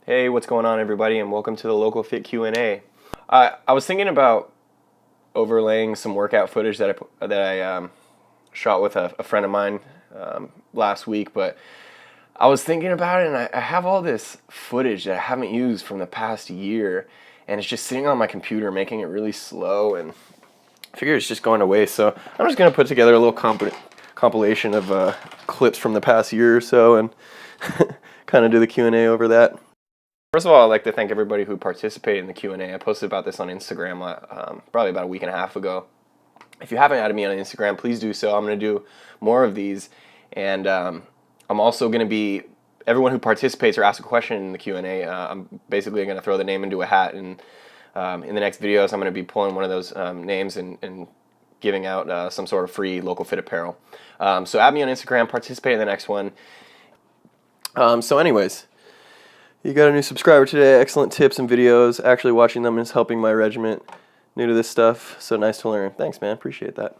Hey, what's going on, everybody, and welcome to the Local Fit Q&A. I was thinking about overlaying some workout footage that I shot with a friend of mine last week, but I was thinking about it, and I have all this footage that I haven't used from the past year, and it's just sitting on my computer, making it really slow, and I figure it's just going to waste. So I'm just going to put together a little compilation of clips from the past year or so, and kind of do the Q&A over that. First of all, I'd like to thank everybody who participated in the Q&A. I posted about this on Instagram probably about a week and a half ago. If you haven't added me on Instagram, please do so. I'm going to do more of these. And I'm also going to be, everyone who participates or asks a question in the Q&A, I'm basically going to throw the name into a hat. And in the next videos, I'm going to be pulling one of those names and giving out some sort of free local fit apparel. So add me on Instagram, participate in the next one. So anyways, you got a new subscriber today. Excellent tips and videos. Actually watching them is helping my regiment. New to this stuff, so nice to learn. Thanks, man. Appreciate that.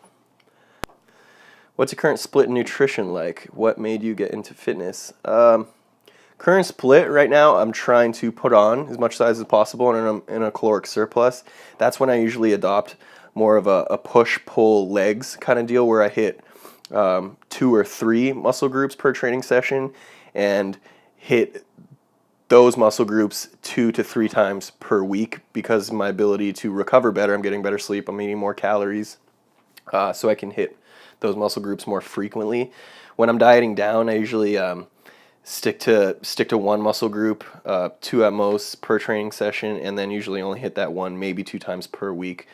What's your current split in nutrition like? What made you get into fitness? Current split right now, I'm trying to put on as much size as possible, and I'm in a caloric surplus. That's when I usually adopt more of a push-pull legs kind of deal where I hit 2 or 3 muscle groups per training session and hit those muscle groups 2 to 3 times per week because of my ability to recover better. I'm getting better sleep. I'm eating more calories, so I can hit those muscle groups more frequently. When I'm dieting down, I usually stick to 1 muscle group, 2 at most per training session, and then usually only hit that 1, maybe 2 times per week.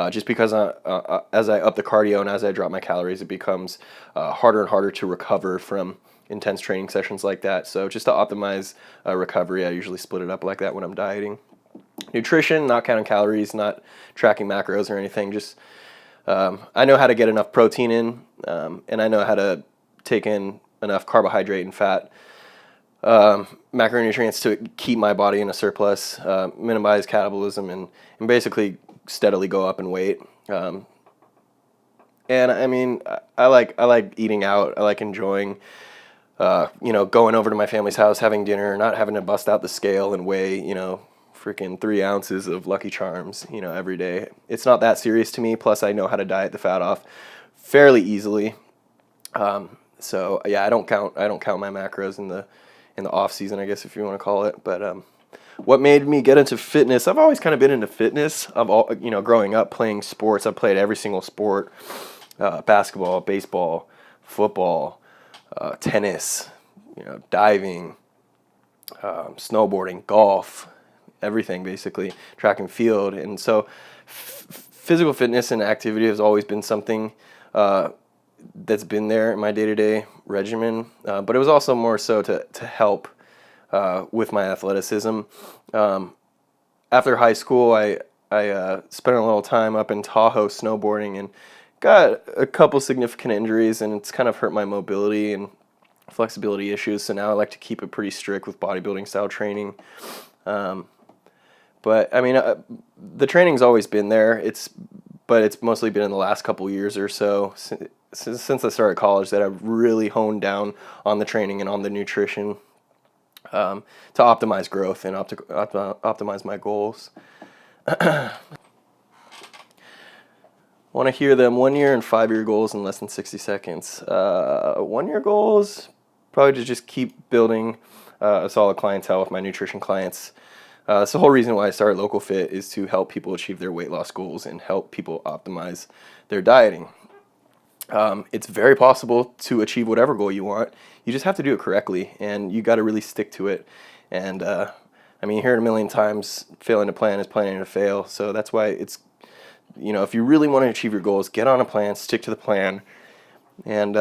Just because as I up the cardio and as I drop my calories, it becomes harder and harder to recover from intense training sessions like that. So just to optimize recovery, I usually split it up like that when I'm dieting. Nutrition, not counting calories, not tracking macros or anything. Just I know how to get enough protein in, and I know how to take in enough carbohydrate and fat macronutrients to keep my body in a surplus, minimize catabolism, and basically steadily go up in weight. And I mean, I like eating out. I like enjoying going over to my family's house, having dinner, not having to bust out the scale and weigh, freaking 3 ounces of Lucky Charms, every day. It's not that serious to me. Plus, I know how to diet the fat off fairly easily. So yeah, I don't count my macros in the off season, I guess, if you want to call it. But what made me get into fitness? I've always kind of been into fitness. Growing up playing sports, I've played every single sport: basketball, baseball, football, tennis, diving, snowboarding, golf, everything basically, track and field. And so physical fitness and activity has always been something that's been there in my day-to-day regimen, but it was also more so to help with my athleticism. After high school, I spent a little time up in Tahoe snowboarding and got a couple significant injuries, and it's kind of hurt my mobility and flexibility issues. So now I like to keep it pretty strict with bodybuilding style training. But I mean, the training's always been there. But it's mostly been in the last couple years or so since I started college that I've really honed down on the training and on the nutrition to optimize growth and optimize my goals. Want to hear them 1 year and 5 year goals in less than 60 seconds. 1 year goals, probably to just keep building a solid clientele with my nutrition clients. It's the whole reason why I started Local Fit, is to help people achieve their weight loss goals and help people optimize their dieting. It's very possible to achieve whatever goal you want. You just have to do it correctly, and you got to really stick to it. And I mean, you hear it a million times, failing to plan is planning to fail. So that's why it's, if you really want to achieve your goals, get on a plan, stick to the plan. And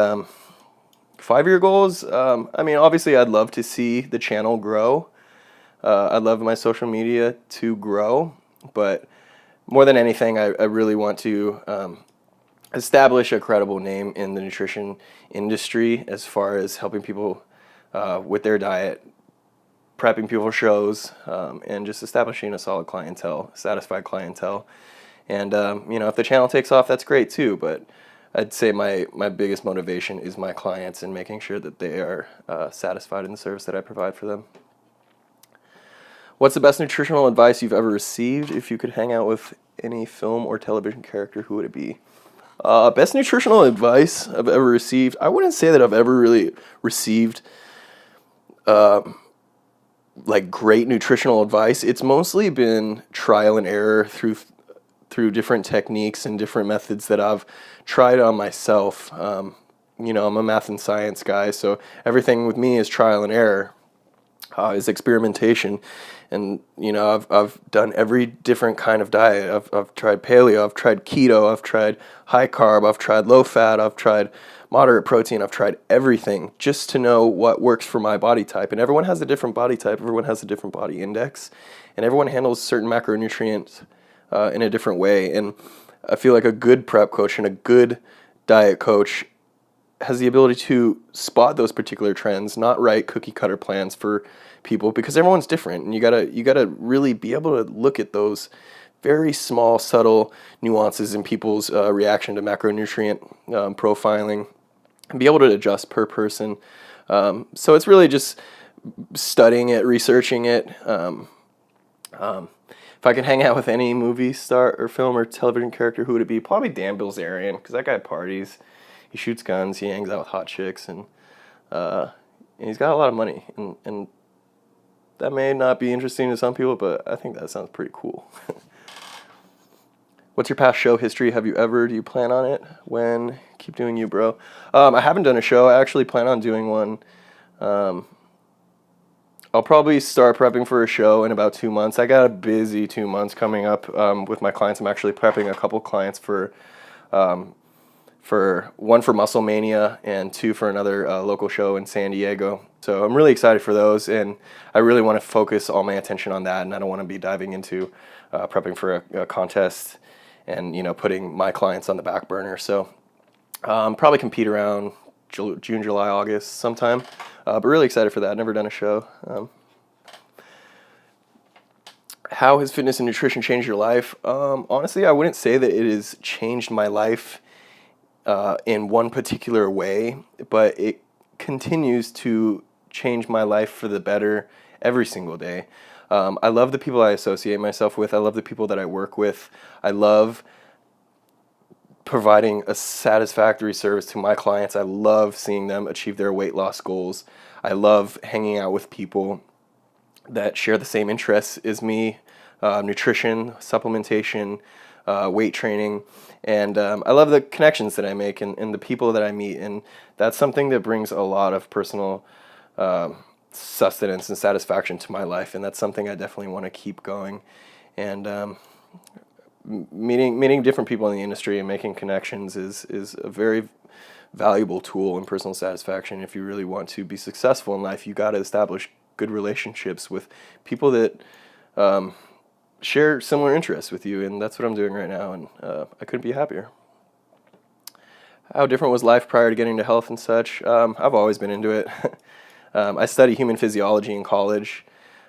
5 year goals, I mean, obviously I'd love to see the channel grow. I'd love my social media to grow, but more than anything, I really want to establish a credible name in the nutrition industry as far as helping people with their diet, prepping people for shows, and just establishing a solid clientele, satisfied clientele. And if the channel takes off, that's great too, but I'd say my biggest motivation is my clients and making sure that they are satisfied in the service that I provide for them. What's the best nutritional advice you've ever received? If you could hang out with any film or television character, who would it be? Best nutritional advice I've ever received. I wouldn't say that I've ever really received like great nutritional advice. It's mostly been trial and error through different techniques and different methods that I've tried on myself. You know, I'm a math and science guy, so everything with me is trial and error, is experimentation. And you know, I've done every different kind of diet. I've tried paleo, I've tried keto, I've tried high carb, I've tried low fat, I've tried moderate protein, I've tried everything just to know what works for my body type. And everyone has a different body type, everyone has a different body index, and everyone handles certain macronutrients in a different way. And I feel like a good prep coach and a good diet coach has the ability to spot those particular trends, not write cookie cutter plans for people, because everyone's different, and you gotta really be able to look at those very small, subtle nuances in people's reaction to macronutrient profiling, and be able to adjust per person. So it's really just studying it, researching it. If I could hang out with any movie star or film or television character, who would it be? Probably Dan Bilzerian, because that guy parties. He shoots guns, he hangs out with hot chicks, and he's got a lot of money. And that may not be interesting to some people, but I think that sounds pretty cool. What's your past show history? Have you ever? Do you plan on it? When? Keep doing you, bro. I haven't done a show. I actually plan on doing one. I'll probably start prepping for a show in about 2 months. I got a busy 2 months coming up with my clients. I'm actually prepping a couple clients for one for Muscle Mania and 2 for another local show in San Diego. So I'm really excited for those, and I really want to focus all my attention on that, and I don't want to be diving into prepping for a contest and, you know, putting my clients on the back burner. So probably compete around June, July, August sometime, but really excited for that. I've never done a show. How has fitness and nutrition changed your life? Honestly, I wouldn't say that it has changed my life in one particular way, but it continues to change my life for the better every single day. I love the people I associate myself with. I love the people that I work with. I love providing a satisfactory service to my clients. I love seeing them achieve their weight loss goals. I love hanging out with people that share the same interests as me, nutrition, supplementation, weight training, and I love the connections that I make and the people that I meet, and that's something that brings a lot of personal sustenance and satisfaction to my life, and that's something I definitely want to keep going. And meeting different people in the industry and making connections is a very valuable tool in personal satisfaction. If you really want to be successful in life, you got to establish good relationships with people that share similar interests with you, and that's what I'm doing right now, and I couldn't be happier. How different was life prior to getting to health and such? I've always been into it. I studied human physiology in college,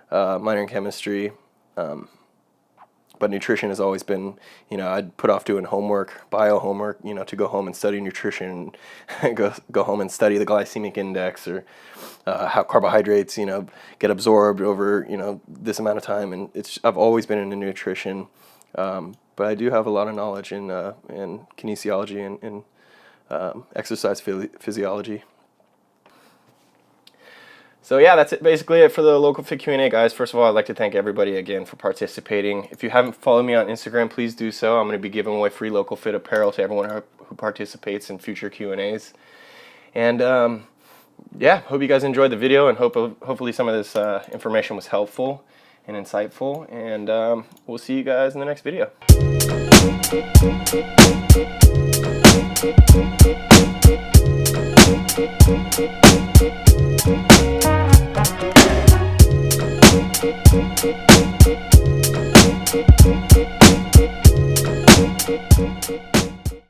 minor in chemistry, but nutrition has always been, you know, I'd put off doing homework, bio homework, you know, to go home and study nutrition, and go home and study the glycemic index, or how carbohydrates, you know, get absorbed over, you know, this amount of time. And I've always been into nutrition, but I do have a lot of knowledge in kinesiology and exercise physiology. So yeah, that's basically it for the local fit Q&A, guys. First of all, I'd like to thank everybody again for participating. If you haven't followed me on Instagram, please do so. I'm going to be giving away free local fit apparel to everyone who participates in future Q&As. And yeah, hope you guys enjoyed the video, and hopefully some of this information was helpful and insightful. And we'll see you guys in the next video. Thank you.